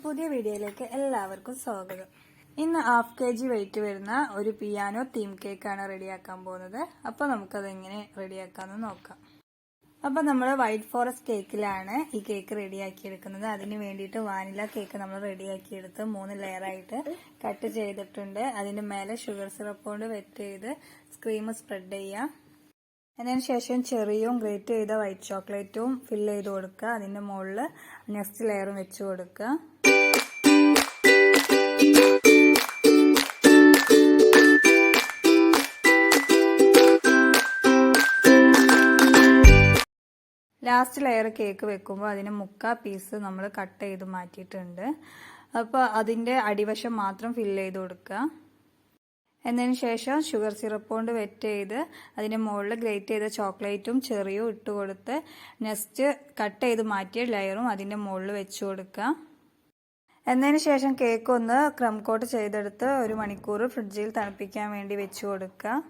പുതിയ വീഡിയോയിലേക്ക് എല്ലാവർക്കും സ്വാഗതം. ഇന്ന് ഹാഫ് kg വെയിറ്റ് വരുന്ന ഒരു പിയാനോ തീം കേക്കാണ് റെഡിയാക്കാൻ പോകുന്നത്. അപ്പോൾ നമുക്കത് എങ്ങനെ റെഡിയാക്കാമെന്ന് നോക്കാം. അപ്പോൾ നമ്മൾ വൈറ്റ് ഫോറസ്റ്റ് കേക്കിലാണ് ഈ കേക്ക് റെഡിയാക്കിയെടുക്കുന്നത്. അതിന് വേണ്ടിയിട്ട് വാനില കേക്ക് നമ്മൾ റെഡിയാക്കിയെടുത്ത് 3 ലെയറായിട്ട് കട്ട് ചെയ്തിട്ടുണ്ട്. അതിന് മേലെ ഷുഗർ സിറപ്പ് കൊണ്ട് വെറ്റ് ചെയ്ത് ക്രീം സ്പ്രെഡ് ചെയ്യാം. അതിനുശേഷം ചെറിയും ഗ്രേറ്റ് ചെയ്ത വൈറ്റ് ചോക്ലേറ്റും ഫില്ല് ചെയ്ത് കൊടുക്കുക. അതിൻ്റെ മുകളിൽ നെക്സ്റ്റ് ലെയറും വെച്ച് കൊടുക്കുക. ലാസ്റ്റ് ലെയർ കേക്ക് വെക്കുമ്പോൾ അതിന് 3/4 പീസ് നമ്മൾ കട്ട് ചെയ്ത് മാറ്റിയിട്ടുണ്ട്. അപ്പോൾ അതിൻ്റെ അടിവശം മാത്രം ഫില്ല് ചെയ്ത് കൊടുക്കുക. എന്നതിന് ശേഷം ഷുഗർ സിറപ്പ് കൊണ്ട് വെറ്റ് ചെയ്ത് അതിൻ്റെ മുകളിൽ ഗ്രേറ്റ് ചെയ്ത ചോക്ലേറ്റും ചെറിയും ഇട്ട് കൊടുത്ത് നെക്സ്റ്റ് കട്ട് ചെയ്ത് മാറ്റിയ ലെയറും അതിൻ്റെ മുകളിൽ വെച്ച് കൊടുക്കുക. എന്നതിന് ശേഷം കേക്ക് ഒന്ന് ക്രം കോട്ട് ചെയ്തെടുത്ത് 1 മണിക്കൂർ ഫ്രിഡ്ജിൽ തണുപ്പിക്കാൻ വേണ്ടി വെച്ച് കൊടുക്കുക.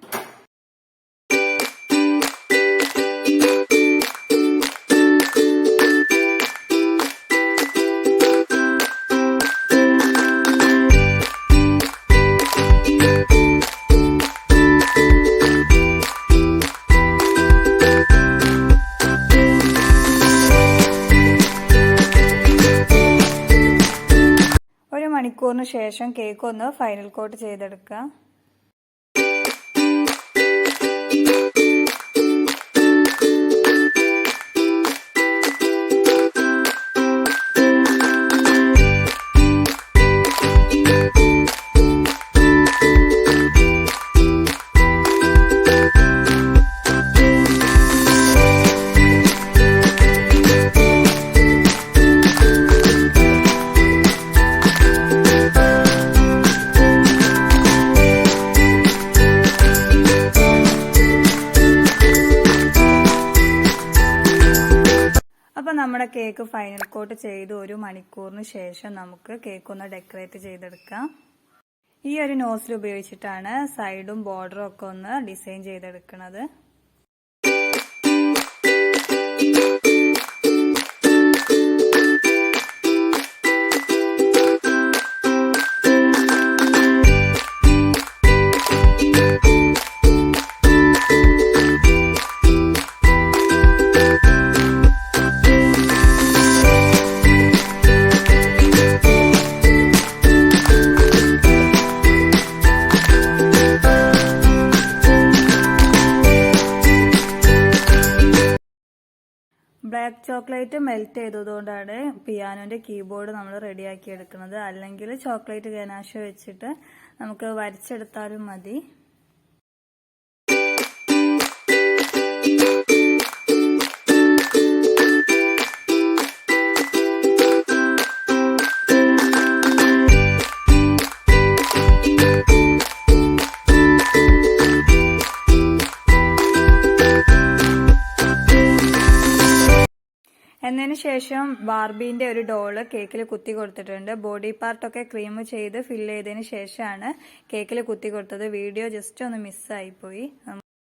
മണിക്കൂറിന് ശേഷം കേക്ക് ഒന്ന് ഫൈനൽ കോട്ട് ചെയ്തെടുക്കുക. അപ്പോൾ നമ്മുടെ കേക്ക് ഫൈനൽ കോട്ട് ചെയ്ത് 1 മണിക്കൂറിന് ശേഷം നമുക്ക് കേക്ക് ഒന്ന് ഡെക്കറേറ്റ് ചെയ്തെടുക്കാം. ഈ ഒരു നോസിൽ ഉപയോഗിച്ചിട്ടാണ് സൈഡും ബോർഡറും ഒക്കെ ഒന്ന് ഡിസൈൻ ചെയ്തെടുക്കുന്നത്. ബ്ലാക്ക് ചോക്ലേറ്റ് മെൽറ്റ് ചെയ്തതുകൊണ്ടാണ് പിയാനോന്റെ കീബോർഡ് നമ്മൾ റെഡിയാക്കി എടുക്കുന്നത്. അല്ലെങ്കിൽ ചോക്ലേറ്റ് ഗനാഷ വെച്ചിട്ട് നമുക്ക് വരച്ചെടുത്താലും മതി. എന്നതിന് ശേഷം ബാർബീന്റെ ഒരു ഡോള് കേക്കിൽ കുത്തി കൊടുത്തിട്ടുണ്ട്. ബോഡി പാർട്ടൊക്കെ ക്രീം ചെയ്ത് ഫില്ല് ചെയ്തതിന് ശേഷമാണ് കേക്കിൽ കുത്തി കൊടുത്തത്. വീഡിയോ ജസ്റ്റ് ഒന്ന് മിസ്സായിപ്പോയി.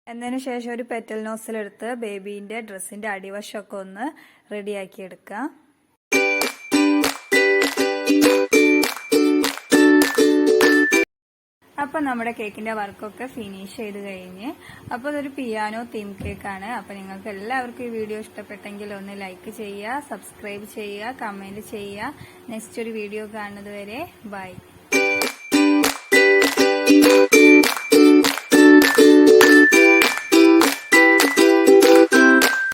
എന്നതിന് ശേഷം ഒരു പെറ്റൽ നോസിലെടുത്ത് ബേബീന്റെ ഡ്രസ്സിന്റെ അടിവശമൊക്കെ ഒന്ന് റെഡിയാക്കി എടുക്കുക. അപ്പോൾ നമ്മുടെ കേക്കിന്റെ വർക്കൊക്കെ ഫിനിഷ് ചെയ്ത് കഴിഞ്ഞ് അപ്പോൾ ഇതൊരു പിയാനോ തീം കേക്കാണ്. അപ്പോൾ നിങ്ങൾക്ക് എല്ലാവർക്കും ഈ വീഡിയോ ഇഷ്ടപ്പെട്ടെങ്കിൽ ഒന്ന് ലൈക്ക് ചെയ്യുക, സബ്സ്ക്രൈബ് ചെയ്യുക, കമന്റ് ചെയ്യുക. നെക്സ്റ്റ് ഒരു വീഡിയോ കാണുന്നത് വരെ ബൈ.